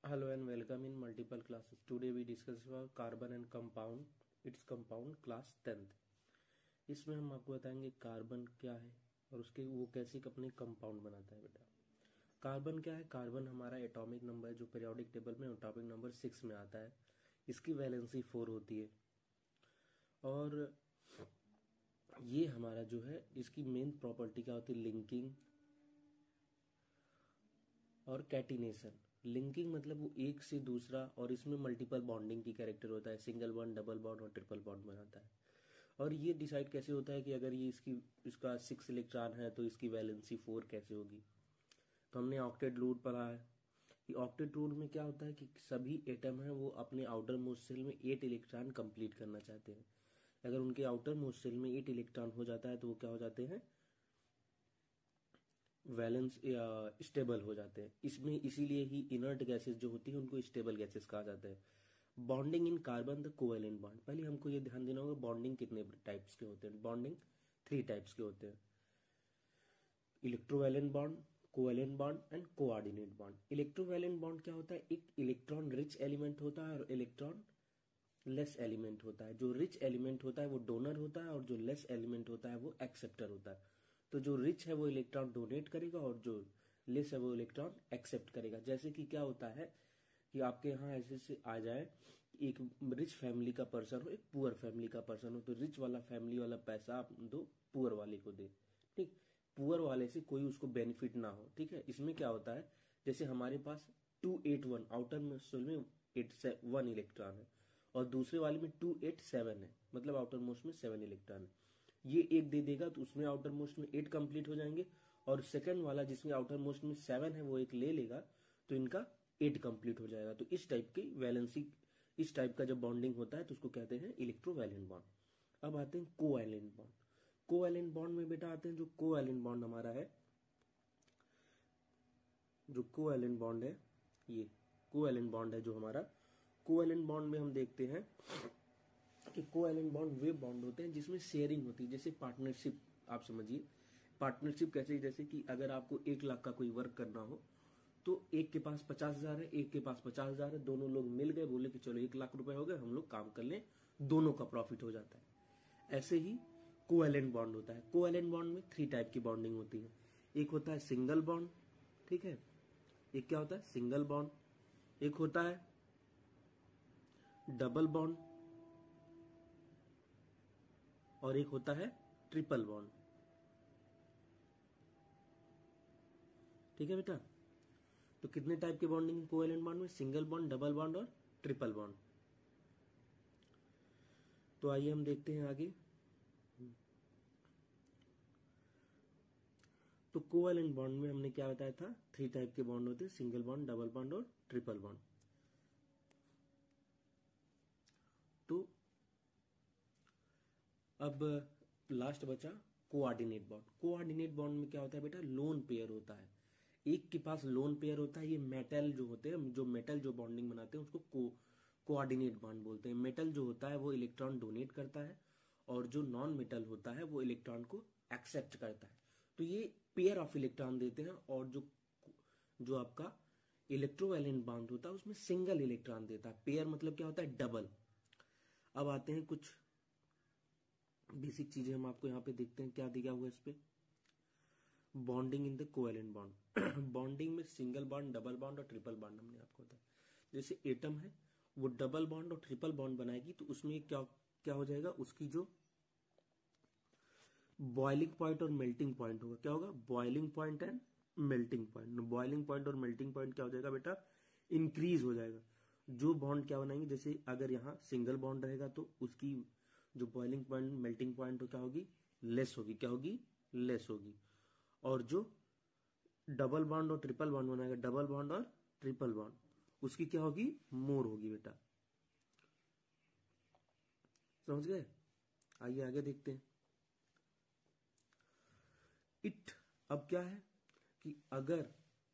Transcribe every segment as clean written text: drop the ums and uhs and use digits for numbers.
Hello and welcome in multiple classes. Today we discuss about carbon and compound. Its compound class 10th. इसमें हम आपको बताएंगे carbon क्या है और उसके वो कैसे अपने कंपाउंड बनाता है। बेटा कार्बन क्या है? कार्बन हमारा एटॉमिक नंबर है जो पीरियोडिक टेबल में एटॉमिक नंबर 6 में आता है। इसकी वैलेंसी 4 होती है और ये हमारा जो है इसकी मेन प्रॉपर्टी क्या होती है? लिंकिंग और कैटिनेशन। लिंकिंग मतलब वो एक से दूसरा, और इसमें मल्टीपल बॉन्डिंग की कैरेक्टर होता है। सिंगल बॉन्ड, डबल बॉन्ड और ट्रिपल बॉन्ड बनाता है। और ये डिसाइड कैसे होता है कि अगर ये इसका 6 इलेक्ट्रॉन है तो इसकी वैलेंसी 4 कैसे होगी। तो हमने ऑक्टेट रूल पढ़ा है कि ऑक्टेट रूल में क्या होता है कि सभी एटम है वो अपने आउटर मोस्ट शेल में 8 इलेक्ट्रॉन कंप्लीट करना चाहते हैं। अगर उनके आउटर मोस्ट शेल में 8 इलेक्ट्रॉन हो जाता है तो वो क्या हो जाते हैं? वैलेंस स्टेबल हो जाते हैं। इसमें इसीलिए ही इनर्ट गैसेस जो होती है उनको स्टेबल गैसेस कहा जाता है। Bonding in carbon the covalent bond. पहले हमको ये ध्यान देना होगा बॉन्डिंग कितने टाइप्स के होते हैं। बॉन्डिंग 3 टाइप्स के होते हैं: electrovalent bond, covalent bond and coordinate bond. Electrovalent bond क्या होता है? एक इलेक्ट्रॉन रिच एलिमेंट होता है और इलेक्ट्रॉन लेस एलिमेंट होता है। जो रिच एलिमेंट होता है वो डोनर होता है और जो लेस एलिमेंट होता है वो एक्सेप्टर होता है। तो जो रिच है वो इलेक्ट्रॉन डोनेट करेगा और जो लेस है वो इलेक्ट्रॉन एक्सेप्ट करेगा। जैसे कि क्या होता है कि आपके यहाँ ऐसे से आ जाए, एक रिच फैमिली का पर्सन हो, एक पुअर फैमिली का पर्सन हो, तो रिच वाला फैमिली वाला पैसा आप दो, पुअर वाले को दे। ठीक, पुअर वाले से कोई उसको बेनिफिट ना हो। ठीक है, इसमें क्या होता है, जैसे हमारे पास 281 आउटर मोस्ट में 1 इलेक्ट्रॉन है और दूसरे वाले में 287 है, मतलब आउटर मोस्ट में 7 इलेक्ट्रॉन है। ये एक दे देगा तो उसमें आउटर मोस्ट में 8 कंप्लीट हो जाएंगे और सेकंड वाला जिसमें आउटर मोस्ट में 7 है वो एक ले लेगा तो इनका 8 कंप्लीट हो जाएगा। तो इस टाइप की वैलेंसी, इस टाइप का जब बॉन्डिंग होता है तो उसको कहते हैं इलेक्ट्रोवैलेंट बॉन्ड। अब आते हैं कोवैलेंट बॉन्ड। कोवैलेंट बॉन्ड में बेटा आते हैं जो कोवैलेंट बॉन्ड हमारा है, जो कोवैलेंट बॉन्ड है, ये कोवैलेंट बॉन्ड है जो हमारा। कोवैलेंट बॉन्ड में हम देखते हैं कि कोवैलेंट बॉन्ड वे बॉन्ड होते हैं जिसमें शेयरिंग होती है। जैसे पार्टनरशिप, आप समझिए पार्टनरशिप कैसे, जैसे कि अगर आपको 1 लाख का कोई वर्क करना हो तो एक के पास 50,000 है, एक के पास 50,000 है, दोनों लोग मिल गए, बोले कि चलो 1 लाख रुपए हो गए, हम लोग काम कर लें, दोनों का प्रॉफिट हो जाता है। ऐसे ही कोवैलेंट बॉन्ड होता है। कोवैलेंट बॉन्ड में 3 टाइप की बॉन्डिंग होती है। एक होता है सिंगल बॉन्ड, ठीक है, एक क्या होता है? Single bond. एक होता है डबल बॉन्ड और एक होता है ट्रिपल बॉन्ड। ठीक है बेटा, तो कितने टाइप के बॉन्डिंग कोवैलेंट बॉन्ड में? सिंगल बॉन्ड, डबल बॉन्ड और ट्रिपल बॉन्ड। तो आइए हम देखते हैं आगे। तो कोवैलेंट बॉन्ड में हमने क्या बताया था? 3 टाइप के बॉन्ड होते हैं: सिंगल बॉन्ड, डबल बॉन्ड और ट्रिपल बॉन्ड। तो अब लास्ट बचा कोऑर्डिनेट बॉन्ड। कोऑर्डिनेट बॉन्ड में क्या होता है बेटा? लोन पेयर होता है। एक के पास लोन पेयर होता है। ये मेटल जो होते हैं, जो मेटल जो बॉन्डिंग बनाते हैं उसको कोऑर्डिनेट बॉन्ड बोलते हैं। मेटल जो होता है वो इलेक्ट्रॉन डोनेट करता है और जो नॉन मेटल होता है वो इलेक्ट्रॉन को एक्सेप्ट करता है। तो ये पेयर ऑफ इलेक्ट्रॉन देते हैं और जो जो आपका इलेक्ट्रोवैलेंट बॉन्ड होता है उसमें सिंगल इलेक्ट्रॉन देता है। पेयर मतलब क्या होता है? डबल। अब आते हैं कुछ बेसिक चीजें हम आपको यहाँ पे देखते हैं क्या दिया हुआ है इस पे। Bonding in the covalent bond. Bonding में सिंगल बॉन्ड, डबल बॉन्ड और ट्रिपल बॉन्ड हमने आपको बताया। जैसे एटम है वो डबल बॉन्ड और ट्रिपल बॉन्ड बनाएगी तो उसमें क्या क्या हो जाएगा? उसकी जो बॉइलिंग पॉइंट और मेल्टिंग पॉइंट होगा, क्या होगा? Boiling point and melting point. Boiling point और मेल्टिंग पॉइंट क्या हो जाएगा बेटा? इंक्रीज हो जाएगा। जो बॉन्ड क्या बनाएंगे, जैसे अगर यहाँ सिंगल बॉन्ड रहेगा तो उसकी जो बॉइलिंग पॉइंट, मेल्टिंग पॉइंट तो क्या होगी? लेस होगी। क्या होगी? लेस होगी। और जो डबल बॉन्ड और ट्रिपल बॉन्ड बनाएगा, डबल बॉन्ड और ट्रिपल बॉन्ड, उसकी क्या होगी? मोर होगी बेटा। समझ गए? आइए आगे देखते हैं। इट अब क्या है कि अगर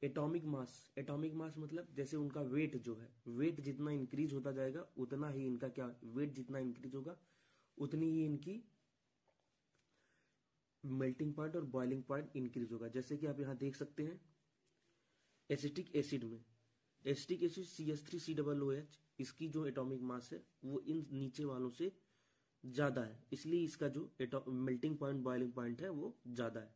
एटॉमिक मास मतलब जैसे उनका वेट जो है, वेट जितना इंक्रीज होता जाएगा उतना ही इनका क्या, वेट जितना इंक्रीज होगा उतनी ही इनकी मेल्टिंग पॉइंट और बॉइलिंग पॉइंट इंक्रीज होगा। जैसे कि आप यहां देख सकते हैं एसिटिक एसिड में एसिटिक एसिड CH3COOH, इसकी जो एटॉमिक मास है वो इन नीचे वालों से ज्यादा है, इसलिए इसका जो मेल्टिंग पॉइंट बॉइलिंग पॉइंट है वो ज्यादा है।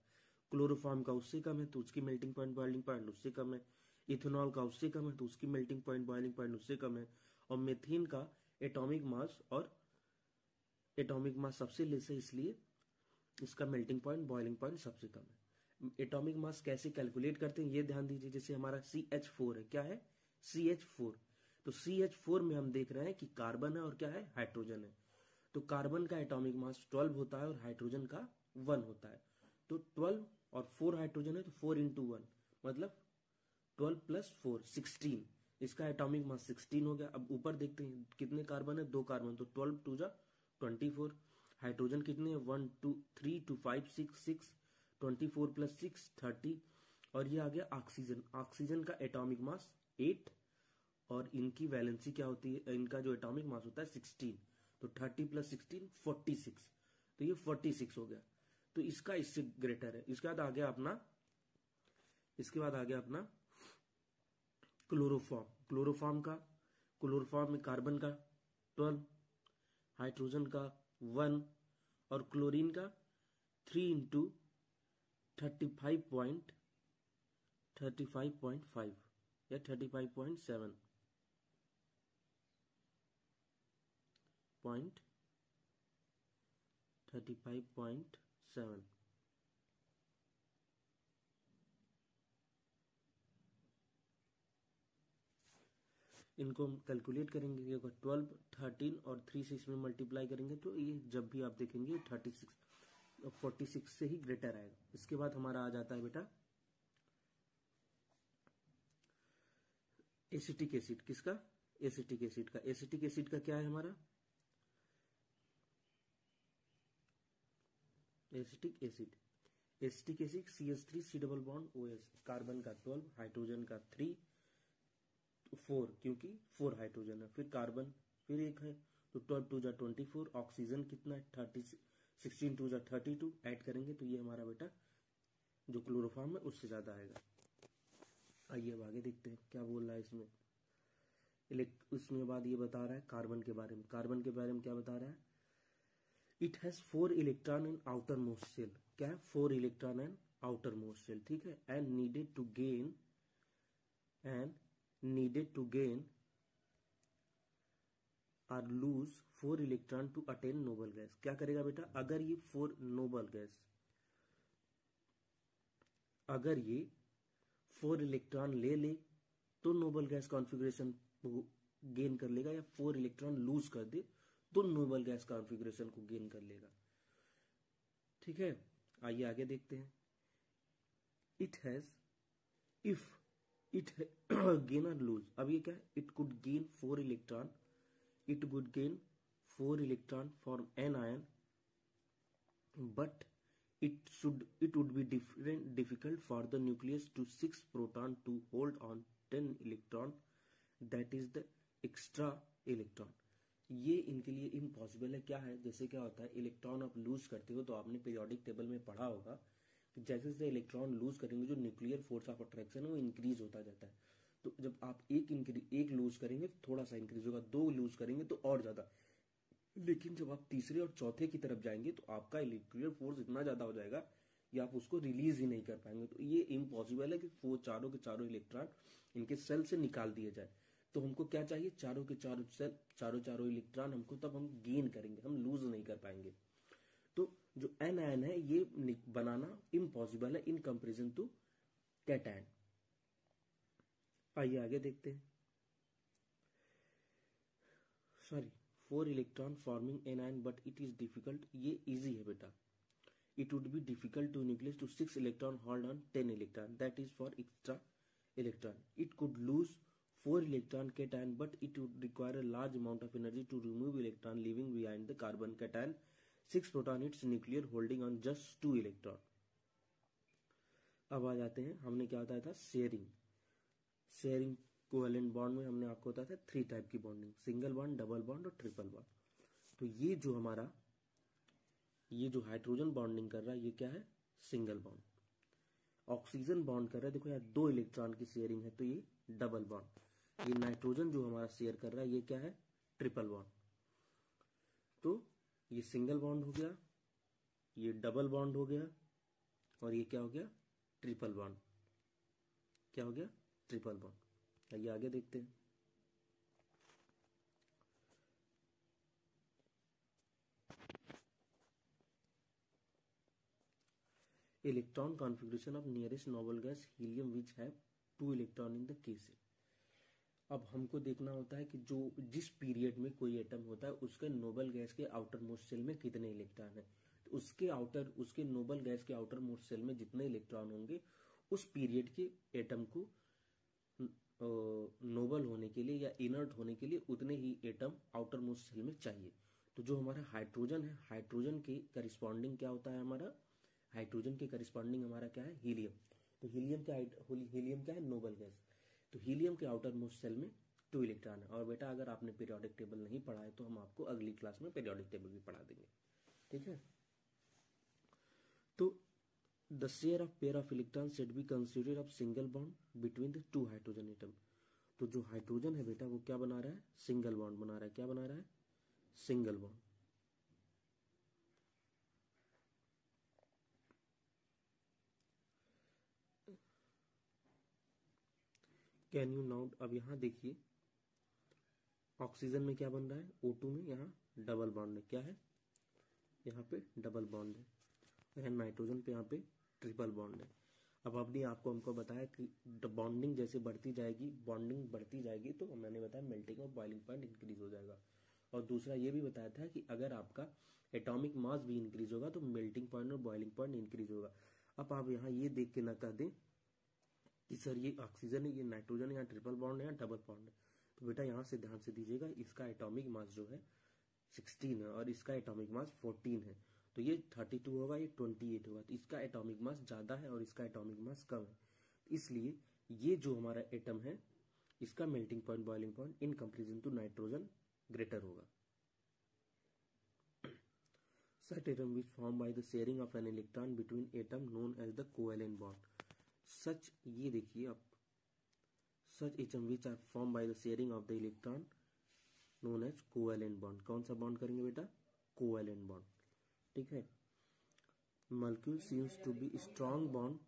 क्लोरोफॉर्म का उससे कम है तो उसकी मेल्टिंग पॉइंट बॉइलिंग पॉइंट उससे कम है। इथेनॉल का उससे कम है तो उसकी मेल्टिंग पॉइंट बॉइलिंग पॉइंट उससे कम है। और मेथेन का एटॉमिक मास सबसे लेस है, इसलिए इसका मेल्टिंग पॉइंट बॉइलिंग पॉइंट सबसे कम है। एटॉमिक मास कैसे कैलकुलेट करते हैं ये ध्यान दीजिए। जैसे हमारा CH4 है, क्या है CH4, तो CH4 में हम देख रहे हैं कि कार्बन है और क्या है हाइड्रोजन है। तो कार्बन का एटॉमिक मास 12 होता है और हाइड्रोजन का 1 होता है। तो 12 और 4 हाइड्रोजन है तो 4 into 1 मतलब 12 + 4 16, इसका एटॉमिक मास 16 हो गया। अब ऊपर देखते हैं कितने कार्बन है, 2 कार्बन, तो 12 2 जा 24। हाइड्रोजन कितने हैं, 1 2 3 2 5 6 6, 24 + 6 30। और ये आ गया ऑक्सीजन। ऑक्सीजन का एटॉमिक मास 8 और इनकी वैलेंसी क्या होती है, इनका जो एटॉमिक मास होता है 16, तो 30 + 16 46, तो ये 46 हो गया। तो इसका इससे ग्रेटर है। इसके बाद आ गया अपना क्लोरोफॉर्म में कार्बन का 12, हाइड्रोजन का 1 और क्लोरीन का 3 into 35.5 या 35.7 35.7। इनको हम कैलकुलेट करेंगे, 12 13 और 3 से इसमें मल्टीप्लाई करेंगे तो ये जब भी आप देखेंगे 46 से ही ग्रेटर आएगा। इसके बाद हमारा आ जाता है बेटा एसिटिक एसिड। किसका, एसिटिक एसिड का। एसिटिक एसिड का क्या है हमारा, एसिटिक एसिड CH3COOH, कार्बन का 12, हाइड्रोजन का 3 4, क्योंकि 4 हाइड्रोजन है, फिर कार्बन फिर एक है, तो 12 2 जा 24। ऑक्सीजन कितना है 30, 16 2 जा 32, ऐड करेंगे तो ये हमारा बेटा जो क्लोरोफॉर्म है उससे ज्यादा आएगा। आइए अब आगे देखते हैं क्या बोल रहा है इसमें। उसमें बाद ये बता रहा है कार्बन के बारे में। कार्बन के बारे में क्या बता रहा है, it has 4 electron in outer most shell. क्या है, 4 electron in outer most shell, ठीक है। And needed to gain or lose 4 electron to attain noble gas. क्या करेगा बेटा, अगर ये 4 इलेक्ट्रॉन ले तो नोबल गैस कॉन्फ़िगरेशन गेन कर लेगा, या 4 इलेक्ट्रॉन लूज कर दे तो नोबल गैस कॉन्फ़िगरेशन को गेन कर लेगा, ठीक है। आइए आगे देखते हैं। If it gain or lose, अब ये क्या है, it could gain 4 electron from an ion, but it would be difficult for the nucleus to 6 proton to hold on 10 electron, that is the extra electron। ये इनके लिए impossible है। क्या है, जैसे क्या होता है, इलेक्ट्रॉन आप लूज करते हो तो आपने पीरियोडिक टेबल में पढ़ा होगा कि जैसे जैसे इलेक्ट्रॉन लूज करेंगे जो न्यूक्लियर फोर्स ऑफ अट्रैक्शन है वो इंक्रीज होता जाता है। तो जब आप एक लूज करेंगे थोड़ा सा इंक्रीज होगा, 2 लूज करेंगे तो और ज्यादा, लेकिन जब आप तीसरे और चौथे की तरफ जाएंगे तो आपका इलेक्ट्रिकल फोर्स इतना ज्यादा हो जाएगा कि आप उसको रिलीज ही नहीं कर पाएंगे। तो ये इम्पॉसिबल है कि वो चारों के चारों इलेक्ट्रॉन इनके सेल से निकाल दिए जाए। तो हमको क्या चाहिए, चारों के चारों सेल, चारों इलेक्ट्रॉन हमको तब हम गेन करेंगे, हम लूज नहीं कर पाएंगे। तो जो एन आयन है ये बनाना इम्पॉसिबल है इन कंपेरिजन टू कैटायन। आइए आगे देखते हैं। 4 electron forming anion but it is difficult, ये इजी है बेटा। It would be difficult to nucleus to 6 electron hold on 10 electron, that is four extra electron. It could lose 4 electron cation but it would require a large amount of energy to remove electron leaving behind the carbon cation 6 proton its nuclear holding on just 2 electron। अब आ जाते हैं, हमने क्या बताया था, sharing covalent bond में हमने आपको बताया था 3 टाइप की bonding, single bond, double bond और ट्रिपल बॉन्ड। तो ये जो हाइड्रोजन बॉन्डिंग कर रहा है ये क्या है, सिंगल बॉन्ड। ऑक्सीजन बॉन्ड कर रहा है, देखो यार 2 इलेक्ट्रॉन की शेयरिंग है तो ये डबल बॉन्ड। ये नाइट्रोजन जो हमारा शेयर कर रहा है ये क्या है, ट्रिपल बॉन्ड। तो ये सिंगल बॉन्ड हो गया, ये डबल बॉन्ड हो गया, और ये क्या हो गया, ट्रिपल बॉन्ड। क्या हो गया, ट्रिपल बॉन्ड। आइए आगे देखते हैं। Electron configuration of nearest noble gas helium which have 2 electron in the case. अब हमको देखना होता है कि जो जिस पीरियड में कोई एटम होता है उसके नोबल गैस के आउटर मोस्ट शेल में कितने इलेक्ट्रॉन है। तो उसके नोबल गैस के आउटर मोस्ट शेल में जितने इलेक्ट्रॉन होंगे उस पीरियड के एटम को नोबल होने के लिए या इनर्ट होने के लिए उतने ही एटम आउटर मोस्ट शेल में चाहिए। तो जो हमारा हाइड्रोजन है, हाइड्रोजन के करिस्पॉन्डिंग क्या होता है हमारा, हाइड्रोजन के करिस्पॉन्डिंग हमारा क्या है, हीलियम। तो हीलियम क्या है, नोबल गैस। तो हीलियम के आउटर मोस्ट शेल में 2 इलेक्ट्रॉन है। और बेटा अगर आपने पीरियोडिक टेबल नहीं पढ़ा है तो हम आपको अगली क्लास में पीरियोडिक टेबल भी पढ़ा देंगे, ठीक है। तो the share of pair of electron should be considered of single bond between the 2 hydrogen atom. तो जो हाइड्रोजन है बेटा वो क्या बना रहा है, सिंगल बॉन्ड बना रहा है। क्या बना रहा है, single bond. Can you now, अब यहां देखिए ऑक्सीजन में क्या बन रहा है, O2 में यहाँ डबल बॉन्ड है। क्या है, यहाँ पे डबल बॉन्ड है। और नाइट्रोजन पे यहाँ पे ट्रिपल बॉन्ड है। अब आपने हमको बताया कि बॉन्डिंग जैसे बढ़ती जाएगी तो मैंने बताया मेल्टिंग और बॉइलिंग पॉइंट इंक्रीज हो जाएगा। और दूसरा ये भी बताया था कि अगर आपका एटॉमिक मास भी इंक्रीज होगा तो मेल्टिंग पॉइंट और बॉइलिंग पॉइंट इंक्रीज होगा। अब आप यहाँ ये देख के ना कह दें कि सर ये ऑक्सीजन है, ये नाइट्रोजन है, यहाँ ट्रिपल बॉन्ड है, यहाँ डबल बॉन्ड है। तो बेटा यहाँ से ध्यान से दीजिएगा, इसका एटॉमिक मास जो है 16 है और इसका एटॉमिक मास 14 है। तो ये 32 होगा, ये 28 होगा। तो इसका एटॉमिक मास ज्यादा है और इसका एटॉमिक मास कम है। इसलिए ये जो हमारा एटम है इसका melting point boiling point in comparison to nitrogen greater होगा। Such atom which formed by the sharing of an electron between atom known as the covalent bond. Such, ये देखिए आप, such atom which are formed by the sharing of the electron known as covalent bond. कौन सा bond करेंगे बेटा, covalent bond, ठीक है। Molecule seems to be strong bond.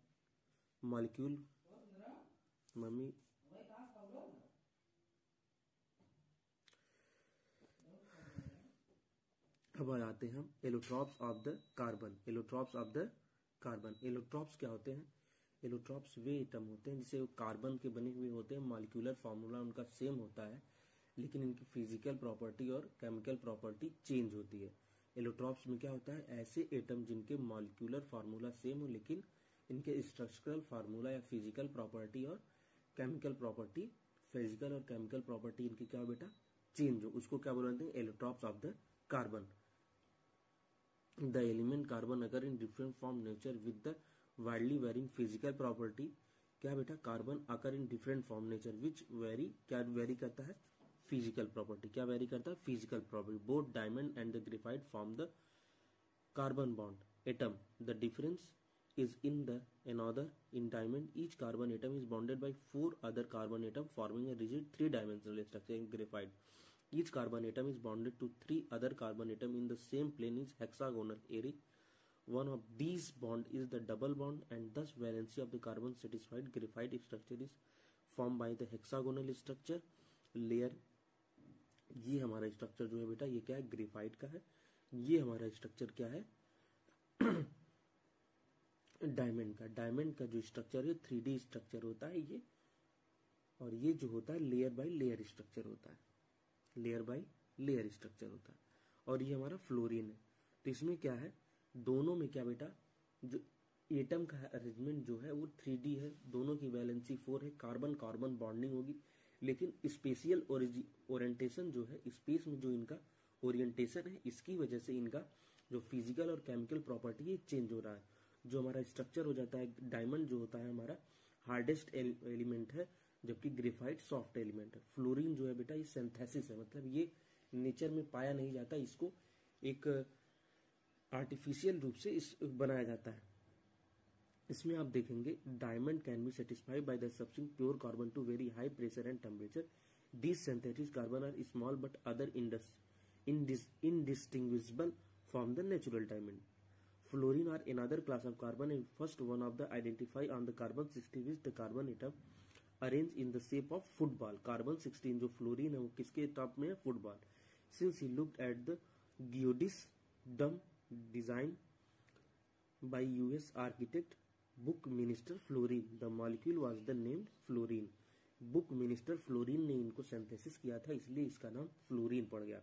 Molecule, mummy अब आते हैं हम allotropes of the carbon. Allotropes of the carbon, allotropes क्या होते हैं, एलोट्रॉप्स वे एटम होते हैं जिसे कार्बन के बने हुए होते हैं। मॉलिक्यूलर फार्मूला उनका सेम होता है लेकिन इनकी फिजिकल प्रॉपर्टी और केमिकल प्रॉपर्टी चेंज होती है। एलोट्रॉप्स में क्या होता है, ऐसे एटम जिनके मॉलिक्यूलर फार्मूला सेम हो लेकिन इनके स्ट्रक्चरल फार्मूला या फिजिकल प्रॉपर्टी और केमिकल प्रॉपर्टी, फिजिकल और केमिकल प्रॉपर्टी इनकी क्या हो बेटा, चेंज हो, उसको क्या बोलते हैं, allotropes of the carbon. The element carbon occur in different form nature with the widely varying physical property। क्या बेटा, carbon occur in different form nature which vary, क्या वेरी करता है, फिजिकल प्रॉपर्टी। क्या वेरी करता है, physical property. Both diamond and the graphite form the carbon bond atom. The difference is in the another in diamond each carbon atom is bonded by 4 other carbon atom forming a rigid 3-dimensional structure. In graphite each carbon atom is bonded to 3 other carbon atom in the same plane is hexagonal array. One of these bond is the double bond and thus valency of the carbon satisfied graphite structure is formed by the hexagonal structure layer। ये हमारा structure जो है बेटा ये क्या है, graphite का है। ये हमारा स्ट्रक्चर क्या है, डायमंड का। डायमंड का जो स्ट्रक्चर है 3D स्ट्रक्चर होता है ये, और ये जो होता है लेयर बाय लेयर स्ट्रक्चर होता है, लेयर बाय लेयर स्ट्रक्चर होता है। और ये हमारा फ्लोरीन है। तो इसमें क्या है, दोनों में क्या बेटा, जो एटम का अरेंजमेंट जो है वो 3D है, दोनों की वैलेंसी 4 है, कार्बन कार्बन बॉन्डिंग होगी, लेकिन स्पेशियल ओरिएंटेशन जो है, स्पेस में जो इनका ओरिएंटेशन है इसकी वजह से इनका जो फिजिकल और केमिकल प्रॉपर्टी है चेंज हो रहा है। जो हमारा स्ट्रक्चर हो जाता है, डायमंड जो होता है हमारा हार्डेस्ट एलिमेंट है जबकि ग्रेफाइट सॉफ्ट एलिमेंट है। फ्लोरीन जो है बेटा ये सिंथेसिस है, मतलब ये नेचर में पाया नहीं जाता, इसको एक आर्टिफिशियल रूप से इस बनाया जाता है। इसमें आप देखेंगे diamond can be satisfied by the substituting pure carbon to very high pressure and temperature. These synthetic carbon are small but other indistinguishable from the natural diamond. Fluorine are another class of carbon and first one of the identify on the carbon 16 is the carbon atom arranged in the shape of football. Carbon 16 जो fluorine है वो किसके top में है? Football. Since he looked at the geodesic design by US architect Buckminster Fluorine, the molecule was the named fluorine. Book minister fluorine ने इनको synthesis किया था, इसलिए इसका नाम फ्लोरीन पड़ गया.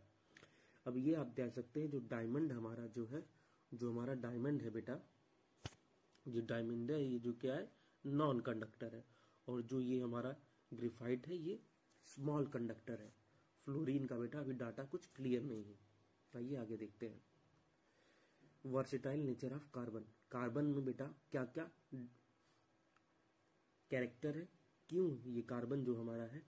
अब ये आप देख सकते हैं जो डायमंड हमारा जो है, जो हमारा डायमंड है बेटा, जो डायमंड है ये जो क्या है? नॉन कंडक्टर है. और जो ये हमारा ग्रेफाइट है ये स्मॉल कंडक्टर है. फ्लोरीन का बेटा अभी डाटा कुछ क्लियर नहीं है. आइए आगे देखते हैं. Versatile nature of carbon. Carbon में बेटा क्या क्या कैरेक्टर है? क्यों ये कार्बन जो हमारा है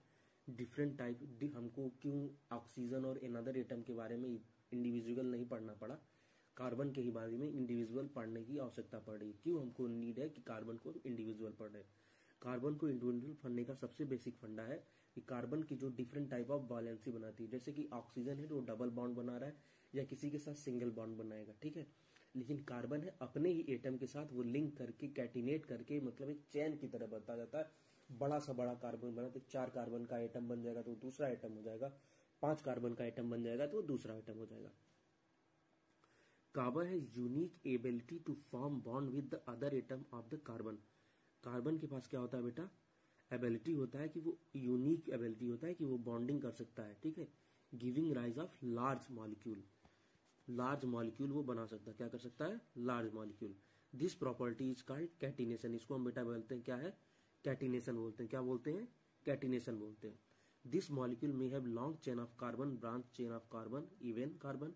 डिफरेंट टाइप, हमको क्यों ऑक्सीजन और अनदर एटम के बारे में इंडिविजुअल नहीं पढ़ना पड़ा, कार्बन के ही बारे में इंडिविजुअल पढ़ने की आवश्यकता पड़ रही. क्यों हमको नीड है कि कार्बन को इंडिविजुअल पढ़ रहे? कार्बन को इंडिविजुअल पढ़ने का सबसे बेसिक फंडा है कि कार्बन की जो डिफरेंट टाइप ऑफ वैलेंसी बनाती है, जैसे कि ऑक्सीजन है जो डबल बॉन्ड बना रहा है या किसी के साथ सिंगल बॉन्ड बनाएगा, ठीक है. लेकिन कार्बन है अपने ही एटम के साथ वो लिंक करके कैटिनेट करके, मतलब एक चैन की तरह बनता जाता है. बड़ा सा बड़ा कार्बन बना तो 4 कार्बन का एटम बन जाएगा तो दूसरा एटम हो जाएगा, 5 कार्बन का एटम बन जाएगा तो दूसरा एटम हो जाएगा. Carbon has unique ability to form bond with the other atom of the carbon. Carbon के पास क्या होता है बेटा? एबिलिटी होता है कि वो यूनिक एबिलिटी होता है कि वो बॉन्डिंग कर सकता है, ठीक है. Giving rise of large molecule. Large molecule वो बना सकता है. क्या कर सकता है? Large molecule. This property is called catenation. इसको हम बेटा बोलते हैं क्या है? कैटिनेशन बोलते हैं. क्या बोलते हैं? कैटिनेशन बोलते हैं. This molecule may have long chain of carbon, branch chain of carbon, even carbon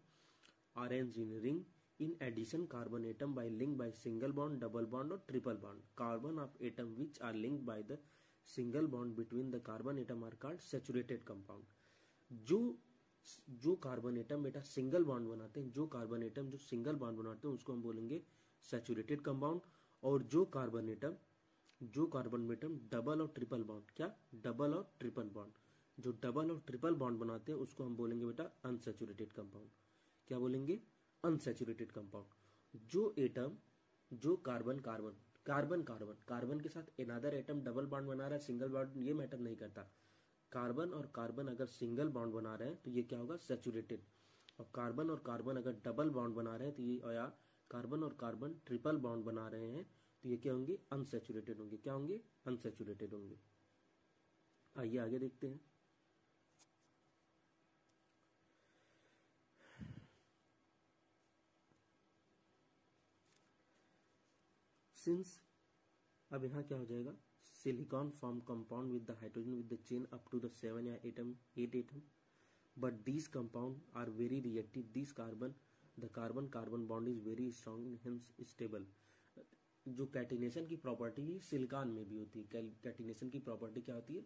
arrange in ring. In addition carbon atom by link by single bond, double bond और triple bond. Carbon of atom which are link by the single bond between the carbon atom are called saturated compound. जो carbon atom बेटा single bond बनाते हैं, जो carbon atom जो single bond बनाते हैं उसको हम बोलेंगे सैचुरेटेड कंपाउंड. और जो कार्बन एटम डबल और ट्रिपल बॉन्ड, क्या? डबल और ट्रिपल बॉन्ड, जो डबल और ट्रिपल बॉन्ड बनाते हैं उसको हम बोलेंगे बेटा अनसैचुरेटेड कंपाउंड. क्या बोलेंगे? Unsaturated compound. जो एटम जो कार्बन के साथ अनदर एटम डबल बॉन्ड बना रहा है, सिंगल बॉन्ड, ये मैटर नहीं करता. कार्बन और कार्बन अगर सिंगल बॉन्ड बना रहे हैं तो ये क्या होगा? सैचुरेटेड. और कार्बन अगर डबल बॉन्ड बना रहे हैं तो ये, या कार्बन और कार्बन ट्रिपल बॉन्ड बना रहे हैं तो ये क्या होंगे? अनसैचुरेटेड होंगे. क्या होंगे? अनसैचुरेटेड होंगे. आइए आगे देखते हैं. सिंस अब यहाँ क्या हो जाएगा? Silicon form compound with the hydrogen with the chain up to the 7 या 8 atom. But these compound are very reactive. This the carbon bond is very strong hence stable. जो कैटिनेशन की प्रॉपर्टी सिलिकॉन में भी होती है. Catenation की property क्या होती है?